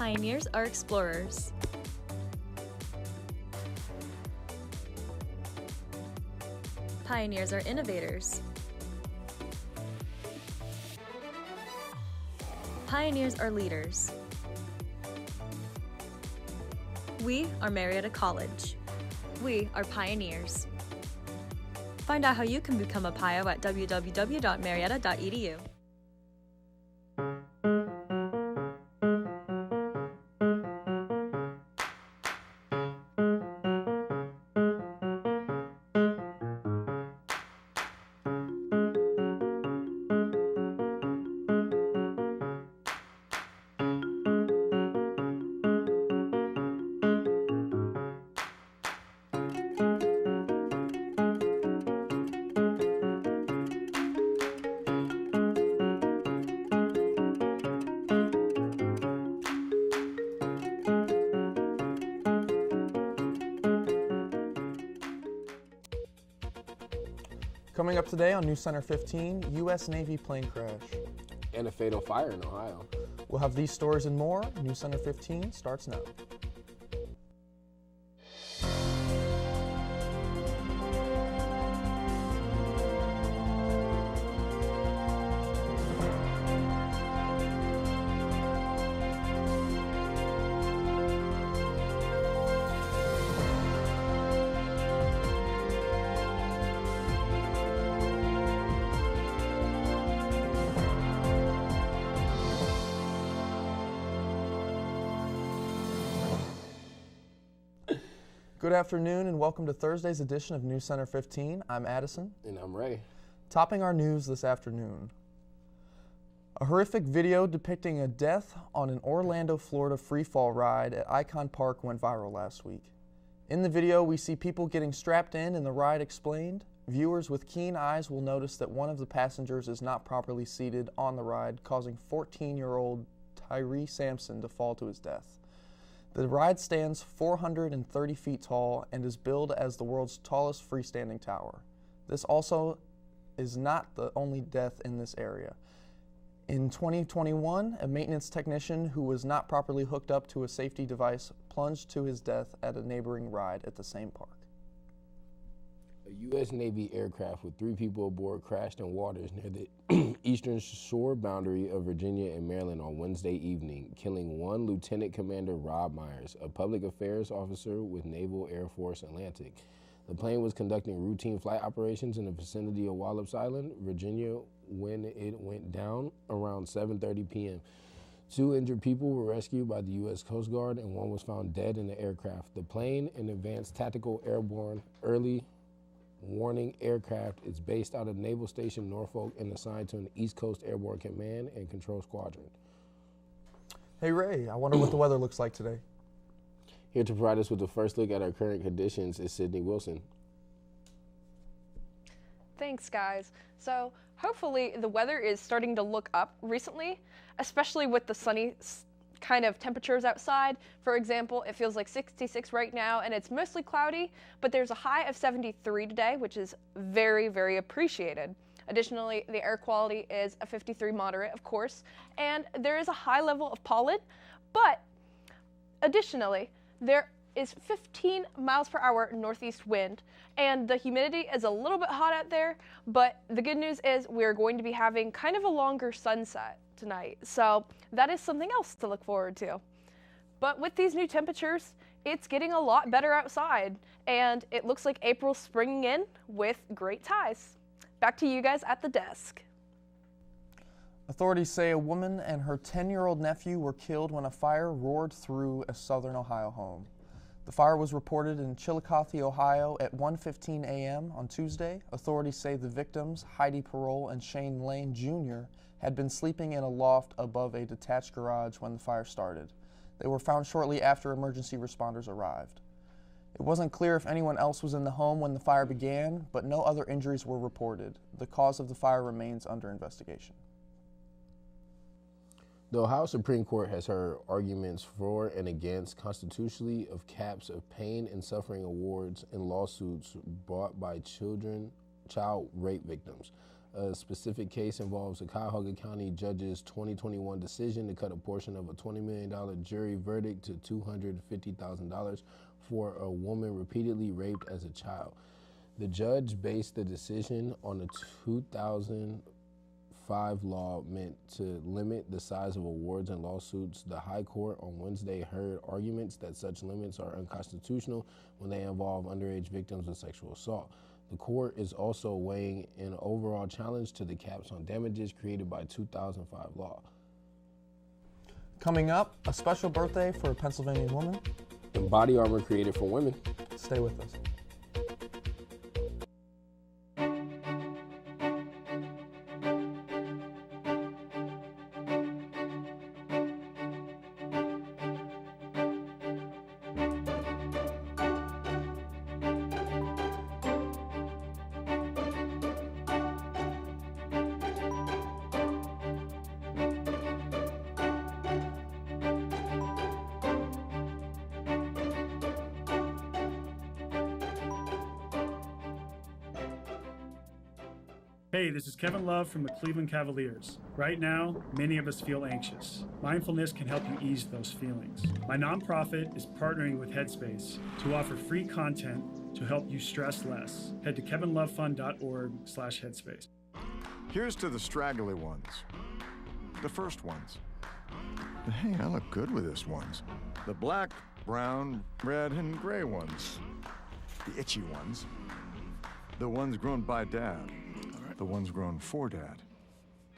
Pioneers are explorers. Pioneers are innovators. Pioneers are leaders. We are Marietta College. We are pioneers. Find out how you can become a PIO at www.marietta.edu. Coming up today on NewsCenter 15, U.S. Navy plane crash. And a fatal fire in Ohio. We'll have these stories and more. NewsCenter 15 starts now. Good afternoon and welcome to Thursday's edition of NewsCenter 15. I'm Addison. And I'm Ray. Topping our news this afternoon. A horrific video depicting a death on an Orlando, Florida freefall ride at Icon Park went viral last week. In the video, we see people getting strapped in and the ride explained. Viewers with keen eyes will notice that one of the passengers is not properly seated on the ride, causing 14-year-old Tyree Sampson to fall to his death. The ride stands 430 feet tall and is billed as the world's tallest freestanding tower. This also is not the only death in this area. In 2021, a maintenance technician who was not properly hooked up to a safety device plunged to his death at a neighboring ride at the same park. A U.S. Navy aircraft with 3 people aboard crashed in waters near the eastern shore boundary of Virginia and Maryland on Wednesday evening, killing 1 Lieutenant Commander Rob Myers, a public affairs officer with Naval Air Force Atlantic. The plane was conducting routine flight operations in the vicinity of Wallops Island, Virginia, when it went down around 7:30 p.m. 2 injured people were rescued by the U.S. Coast Guard and 1 was found dead in the aircraft. The plane, an advanced tactical airborne early warning aircraft, is based out of Naval Station Norfolk and assigned to an East Coast Airborne Command and Control Squadron. Hey Ray, I wonder what the weather looks like today. Here to provide us with the first look at our current conditions is Sydney Wilson. Thanks, guys. So hopefully the weather is starting to look up recently, especially with the sunny kind of temperatures outside. For example, it feels like 66 right now and it's mostly cloudy, but there's a high of 73 today, which is very, very appreciated. Additionally, the air quality is a 53 moderate, of course, and there is a high level of pollen, but additionally, there is 15 miles per hour northeast wind, and the humidity is a little bit hot out there, but the good news is we're going to be having kind of a longer sunset tonight, so that is something else to look forward to. But with these new temperatures, it's getting a lot better outside, and it looks like April's springing in with great ties. Back to you guys at the desk. Authorities say a woman and her 10-year-old nephew were killed when a fire roared through a southern Ohio home. The fire was reported in Chillicothe, Ohio at 1:15 a.m. on Tuesday. Authorities say the victims, Heidi Parole and Shane Lane Jr., had been sleeping in a loft above a detached garage when the fire started. They were found shortly after emergency responders arrived. It wasn't clear if anyone else was in the home when the fire began, but no other injuries were reported. The cause of the fire remains under investigation. The Ohio Supreme Court has heard arguments for and against constitutionally of caps of pain and suffering awards in lawsuits brought by child rape victims. A specific case involves a Cuyahoga County judge's 2021 decision to cut a portion of a $20 million jury verdict to $250,000 for a woman repeatedly raped as a child. The judge based the decision on a 2005 law meant to limit the size of awards and lawsuits. The High Court on Wednesday heard arguments that such limits are unconstitutional when they involve underage victims of sexual assault. The court is also weighing an overall challenge to the caps on damages created by 2005 law. Coming up, a special birthday for a Pennsylvania woman. And body armor created for women. Stay with us. Hey, this is Kevin Love from the Cleveland Cavaliers. Right now, many of us feel anxious. Mindfulness can help you ease those feelings. My nonprofit is partnering with Headspace to offer free content to help you stress less. Head to kevinlovefund.org/headspace. Here's to the straggly ones. The first ones. Hey, I look good with this ones. The black, brown, red, and gray ones. The itchy ones. The ones grown by Dad. The ones grown for Dad.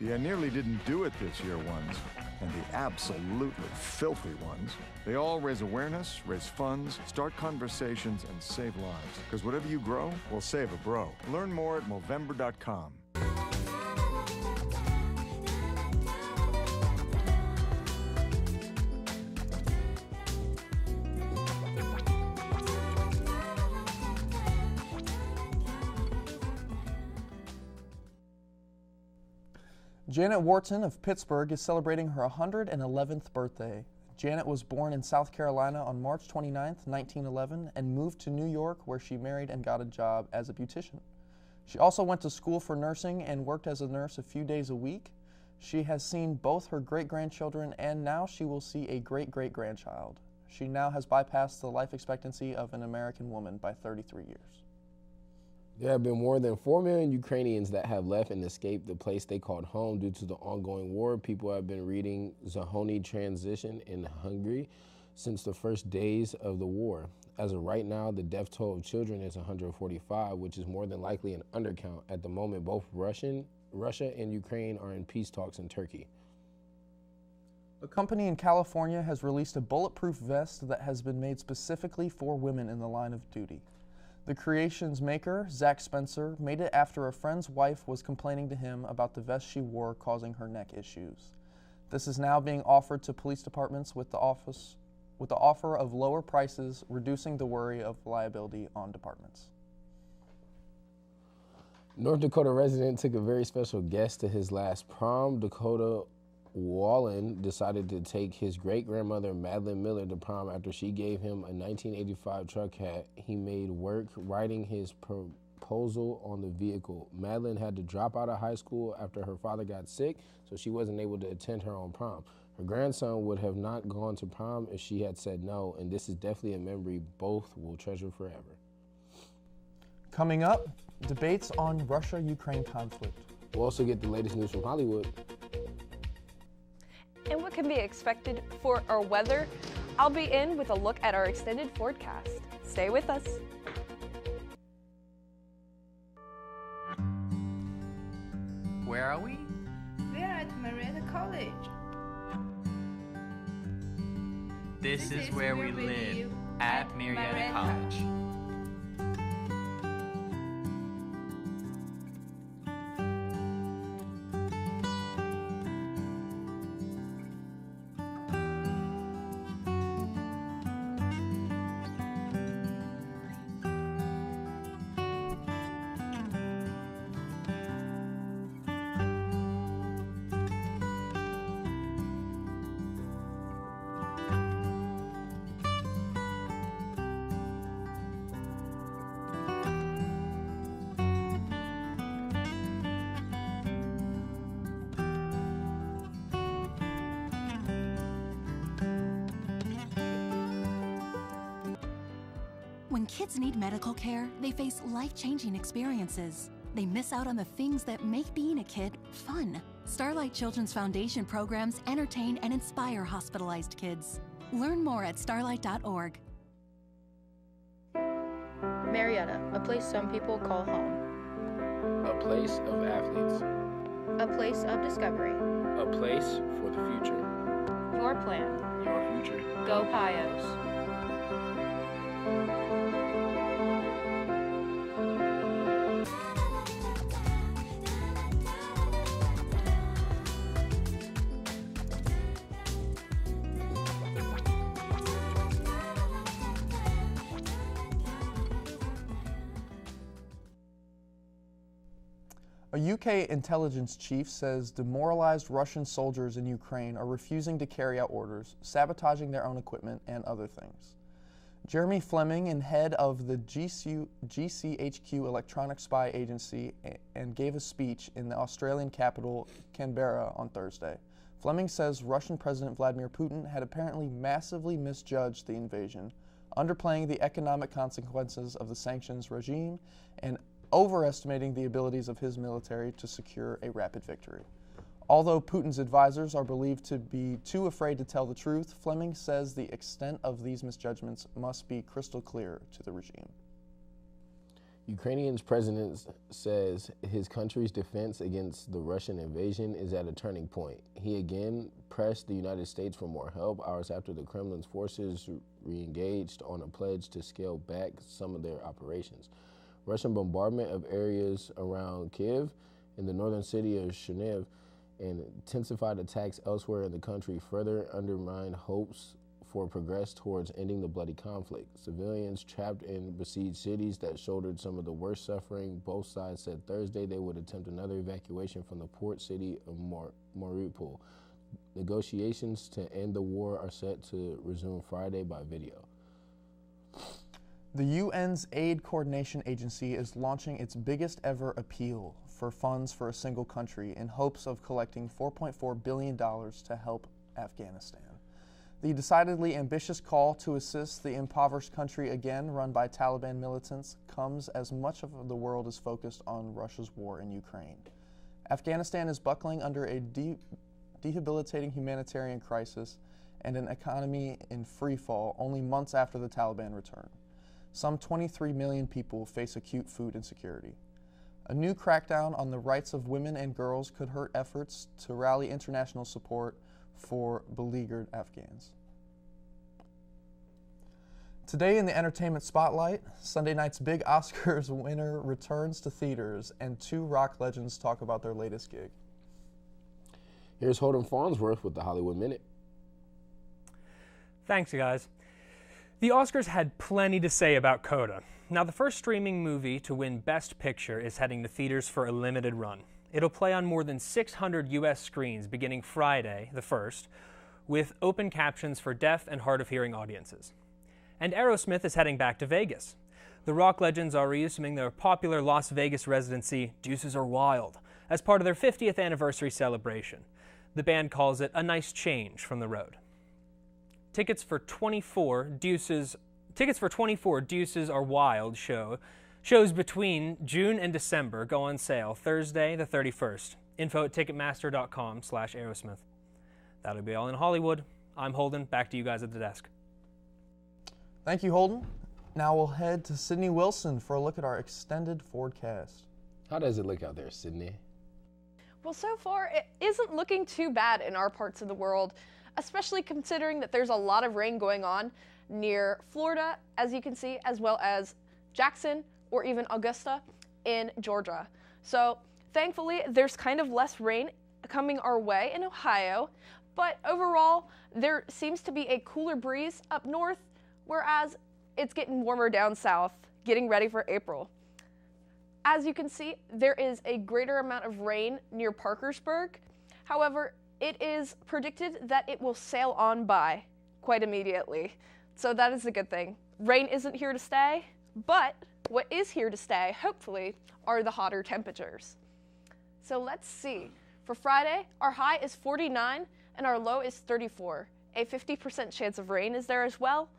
The I nearly didn't do it this year ones. And the absolutely filthy ones. They all raise awareness, raise funds, start conversations, and save lives. Because whatever you grow will save a bro. Learn more at Movember.com. Janet Wharton of Pittsburgh is celebrating her 111th birthday. Janet was born in South Carolina on March 29, 1911, and moved to New York, where she married and got a job as a beautician. She also went to school for nursing and worked as a nurse a few days a week. She has seen both her great-grandchildren, and now she will see a great-great-grandchild. She now has bypassed the life expectancy of an American woman by 33 years. There have been more than 4 million Ukrainians that have left and escaped the place they called home due to the ongoing war. People have been reading Zahoni Transition in Hungary since the first days of the war. As of right now, the death toll of children is 145, which is more than likely an undercount. At the moment, both Russia and Ukraine are in peace talks in Turkey. A company in California has released a bulletproof vest that has been made specifically for women in the line of duty. The creation's maker, Zach Spencer, made it after a friend's wife was complaining to him about the vest she wore causing her neck issues. This is now being offered to police departments with the offer of lower prices, reducing the worry of liability on departments. North Dakota resident took a very special guest to his last prom. Dakota Wallen decided to take his great-grandmother Madeline Miller to prom after she gave him a 1985 truck hat. He made work writing his proposal on the vehicle. Madeline had to drop out of high school after her father got sick, so she wasn't able to attend her own prom. Her grandson would have not gone to prom if she had said no, and this is definitely a memory both will treasure forever. Coming up, debates on Russia-Ukraine conflict. We'll also get the latest news from Hollywood. And what can be expected for our weather? I'll be in with a look at our extended forecast. Stay with us. Where are we? We're at Marietta College. This is where we live at Marietta College. When kids need medical care, they face life-changing experiences. They miss out on the things that make being a kid fun. Starlight Children's Foundation programs entertain and inspire hospitalized kids. Learn more at starlight.org. Marietta, a place some people call home. A place of athletes. A place of discovery. A place for the future. Your plan. Your future. Go Pios. A UK intelligence chief says demoralized Russian soldiers in Ukraine are refusing to carry out orders, sabotaging their own equipment, and other things. Jeremy Fleming is head of the GCHQ Electronic Spy Agency and gave a speech in the Australian capital, Canberra, on Thursday. Fleming says Russian President Vladimir Putin had apparently massively misjudged the invasion, underplaying the economic consequences of the sanctions regime and overestimating the abilities of his military to secure a rapid victory. Although Putin's advisors are believed to be too afraid to tell the truth, Fleming says the extent of these misjudgments must be crystal clear to the regime. Ukrainian's president says his country's defense against the Russian invasion is at a turning point. He again pressed the United States for more help hours after the Kremlin's forces re-engaged on a pledge to scale back some of their operations. Russian bombardment of areas around Kyiv in the northern city of Chernihiv and intensified attacks elsewhere in the country further undermined hopes for progress towards ending the bloody conflict. Civilians trapped in besieged cities that shouldered some of the worst suffering. Both sides said Thursday they would attempt another evacuation from the port city of Mariupol. Negotiations to end the war are set to resume Friday by video. The UN's Aid Coordination Agency is launching its biggest ever appeal for funds for a single country in hopes of collecting $4.4 billion to help Afghanistan. The decidedly ambitious call to assist the impoverished country again run by Taliban militants comes as much of the world is focused on Russia's war in Ukraine. Afghanistan is buckling under a debilitating humanitarian crisis and an economy in free fall only months after the Taliban return. Some 23 million people face acute food insecurity. A new crackdown on the rights of women and girls could hurt efforts to rally international support for beleaguered Afghans. Today in the entertainment spotlight, Sunday night's big Oscars winner returns to theaters and two rock legends talk about their latest gig. Here's Holden Farnsworth with the Hollywood Minute. Thanks, guys. The Oscars had plenty to say about Coda. Now, the first streaming movie to win Best Picture is heading to theaters for a limited run. It'll play on more than 600 U.S. screens beginning Friday, the 1st, with open captions for deaf and hard-of-hearing audiences. And Aerosmith is heading back to Vegas. The rock legends are reassuming their popular Las Vegas residency, Deuces Are Wild, as part of their 50th anniversary celebration. The band calls it a nice change from the road. Tickets for 24 Deuces Are Wild shows between June and December go on sale Thursday the 31st. Info at ticketmaster.com/Aerosmith. That'll be all in Hollywood. I'm Holden. Back to you guys at the desk. Thank you, Holden. Now we'll head to Sydney Wilson for a look at our extended forecast. How does it look out there, Sydney? Well, so far it isn't looking too bad in our parts of the world, especially considering that there's a lot of rain going on near Florida, as you can see, as well as Jackson or even Augusta in Georgia. So thankfully, there's kind of less rain coming our way in Ohio, but overall, there seems to be a cooler breeze up north, whereas it's getting warmer down south, getting ready for April. As you can see, there is a greater amount of rain near Parkersburg. However, it is predicted that it will sail on by quite immediately. So that is a good thing. Rain isn't here to stay, but what is here to stay, hopefully, are the hotter temperatures. So let's see. For Friday, our high is 49 and our low is 34. A 50% chance of rain is there as well.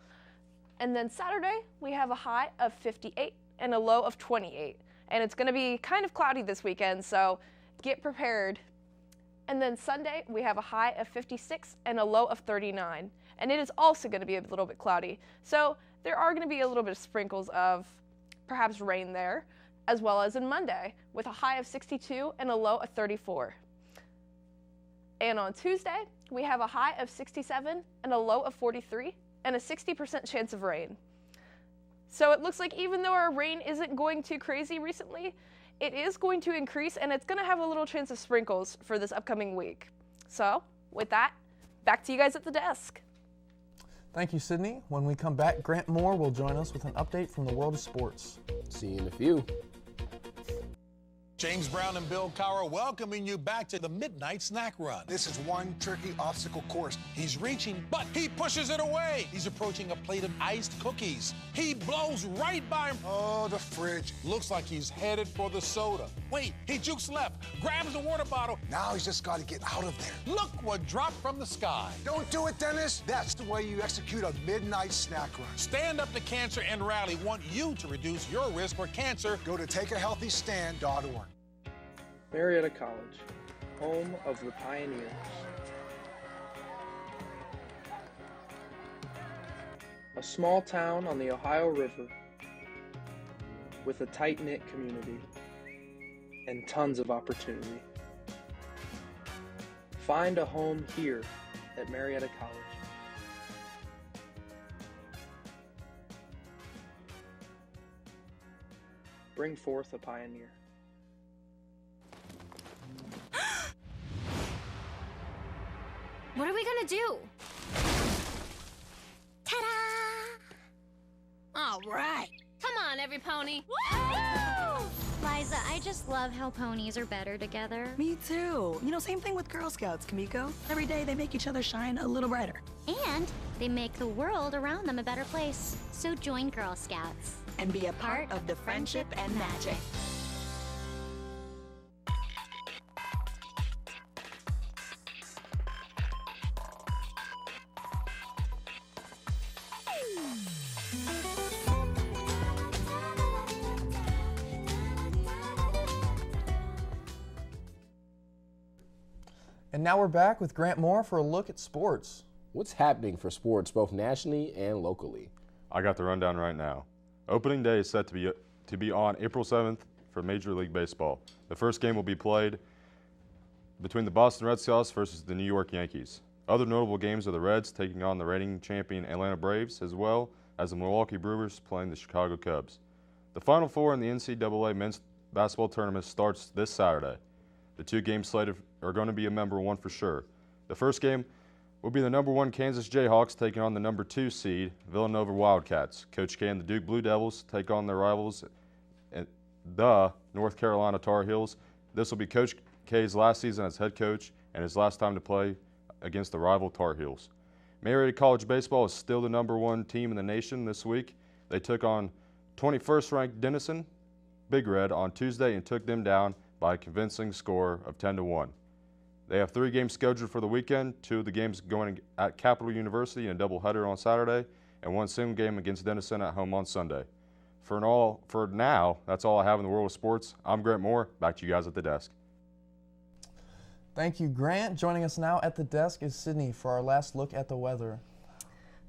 And then Saturday, we have a high of 58 and a low of 28. And it's going to be kind of cloudy this weekend, so get prepared. And then Sunday, we have a high of 56 and a low of 39. And it is also going to be a little bit cloudy. So there are going to be a little bit of sprinkles of perhaps rain there, as well as in Monday, with a high of 62 and a low of 34. And on Tuesday, we have a high of 67 and a low of 43 and a 60% chance of rain. So it looks like even though our rain isn't going too crazy recently, it is going to increase and it's going to have a little chance of sprinkles for this upcoming week. So with that, back to you guys at the desk. Thank you, Sydney. When we come back, Grant Moore will join us with an update from the world of sports. See you in a few. James Brown and Bill Cowher welcoming you back to the Midnight Snack Run. This is one tricky obstacle course. He's reaching, but he pushes it away. He's approaching a plate of iced cookies. He blows right by him. Oh, the fridge. Looks like he's headed for the soda. Wait, he jukes left, grabs the water bottle. Now he's just got to get out of there. Look what dropped from the sky. Don't do it, Dennis. That's the way you execute a Midnight Snack Run. Stand Up to Cancer and Rally want you to reduce your risk for cancer. Go to takeahealthystand.org. Marietta College, home of the pioneers. A small town on the Ohio River with a tight-knit community and tons of opportunity. Find a home here at Marietta College. Bring forth a pioneer. What are we gonna do? Ta-da! All right. Come on, every pony. Liza, I just love how ponies are better together. Me too. You know, same thing with Girl Scouts, Kamiko. Every day they make each other shine a little brighter. And they make the world around them a better place. So join Girl Scouts. And be a part of the friendship and magic. And now we're back with Grant Moore for a look at sports. What's happening for sports both nationally and locally? I got the rundown right now. Opening day is set to be on April 7th for Major League Baseball. The first game will be played between the Boston Red Sox versus the New York Yankees. Other notable games are the Reds taking on the reigning champion Atlanta Braves, as well as the Milwaukee Brewers playing the Chicago Cubs. The Final Four in the NCAA men's basketball tournament starts this Saturday. The two games slated are going to be a number one for sure. The first game will be the number one Kansas Jayhawks taking on the number 2 seed Villanova Wildcats. Coach K and the Duke Blue Devils take on their rivals, the North Carolina Tar Heels. This will be Coach K's last season as head coach and his last time to play against the rival Tar Heels. Marietta College baseball is still the number 1 team in the nation this week. They took on 21st ranked Denison Big Red on Tuesday and took them down by a convincing score of 10-1. They have 3 games scheduled for the weekend, 2 of the games going at Capital University in a doubleheader on Saturday, and 1 single game against Denison at home on Sunday. For now, that's all I have in the world of sports. I'm Grant Moore. Back to you guys at the desk. Thank you, Grant. Joining us now at the desk is Sydney for our last look at the weather.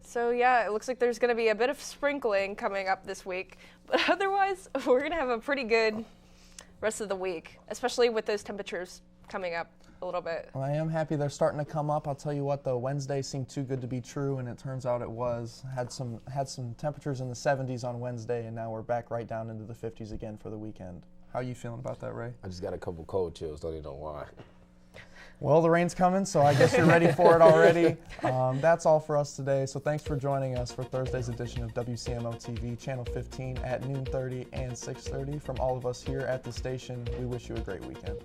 So yeah, it looks like there's going to be a bit of sprinkling coming up this week, but otherwise we're going to have a pretty good rest of the week, especially with those temperatures coming up a little bit. Well, I am happy they're starting to come up. I'll tell you what, though, Wednesday seemed too good to be true, and it turns out it was. Had some temperatures in the 70s on Wednesday, and now we're back right down into the 50s again for the weekend. How are you feeling about that, Ray? I just got a couple cold chills, don't even know why. Well, the rain's coming, so I guess you're ready for it already. That's all for us today, so thanks for joining us for Thursday's edition of WCMO TV, Channel 15 at noon 30 and 6:30. From all of us here at the station, we wish you a great weekend.